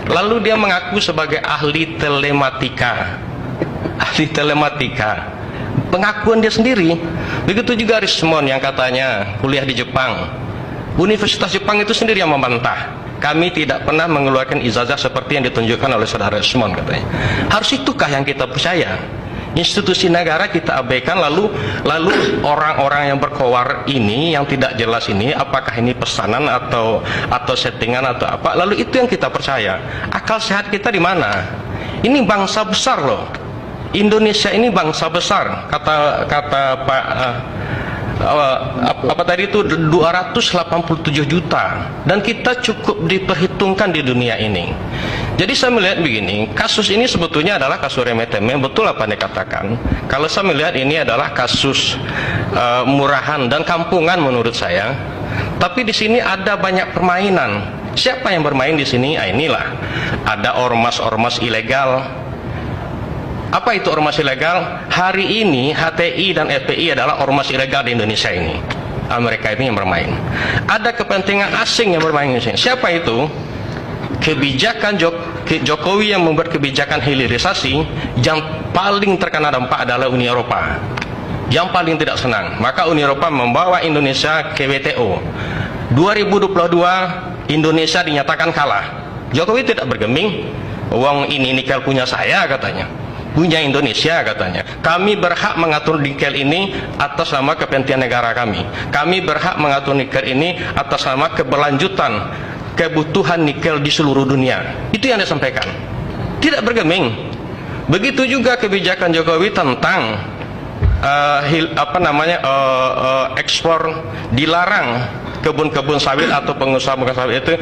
Lalu dia mengaku sebagai ahli telematika. Ahli telematika. Pengakuan dia sendiri. Begitu juga Rismon yang katanya kuliah di Jepang. Universitas Jepang itu sendiri yang membantah. Kami tidak pernah mengeluarkan ijazah seperti yang ditunjukkan oleh saudara Rismon, katanya. Harus itukah yang kita percaya? Institusi negara kita abaikan, lalu orang-orang yang berkowar ini yang tidak jelas ini, apakah ini pesanan atau settingan atau apa, lalu itu yang kita percaya. Akal sehat kita di mana? Ini bangsa besar loh. Indonesia ini bangsa besar, kata Pak apa tadi itu 287 juta, dan kita cukup diperhitungkan di dunia ini. Jadi saya melihat begini, kasus ini sebetulnya adalah kasus remeh-temeh, betul apa yang dikatakan. Kalau saya melihat ini adalah kasus murahan dan kampungan menurut saya. Tapi di sini ada banyak permainan. Siapa yang bermain di sini? Inilah ada ormas-ormas ilegal. Apa itu ormas ilegal? Hari ini HTI dan FPI adalah ormas ilegal di Indonesia ini. Mereka itu yang bermain. Ada kepentingan asing yang bermain di sini. Siapa itu? Kebijakan Jokowi yang membuat kebijakan hilirisasi, yang paling terkena dampak adalah Uni Eropa. Yang paling tidak senang. Maka Uni Eropa membawa Indonesia ke WTO. 2022 Indonesia dinyatakan kalah. Jokowi tidak bergeming. Uang ini nikel punya saya, katanya. Punya Indonesia, katanya. Kami berhak mengatur nikel ini atas nama kepentingan negara kami. Kami berhak mengatur nikel ini atas nama keberlanjutan kebutuhan nikel di seluruh dunia. Itu yang disampaikan. Tidak bergeming. Begitu juga kebijakan Jokowi tentang ekspor, dilarang kebun-kebun sawit atau pengusaha sawit itu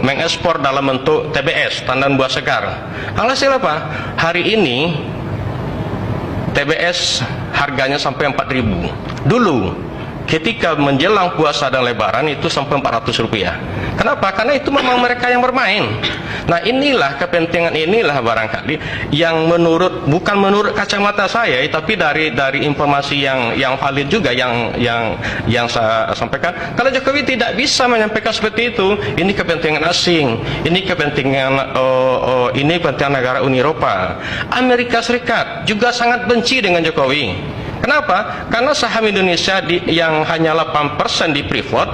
mengekspor dalam bentuk TBS, tandan buah segar. Alhasil apa? Hari ini TBS harganya sampai 4.000. Dulu ketika menjelang puasa dan lebaran itu sampai 400 rupiah. Kenapa? Karena itu memang mereka yang bermain. Nah, inilah kepentingan, inilah barangkali yang bukan menurut kacamata saya, tapi dari informasi yang valid juga yang saya sampaikan. Kalau Jokowi tidak bisa menyampaikan seperti itu, ini kepentingan asing, ini kepentingan kepentingan negara Uni Eropa. Amerika Serikat juga sangat benci dengan Jokowi. Kenapa? Karena saham Indonesia yang hanya 8% di Freeport,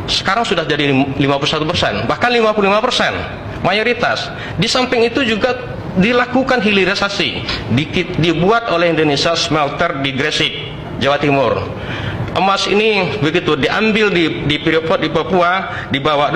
sekarang sudah jadi 51%, bahkan 55%, mayoritas. Di samping itu juga dilakukan hilirisasi, dibuat oleh Indonesia smelter di Gresik, Jawa Timur. Emas ini begitu diambil di Freeport di Papua, dibawa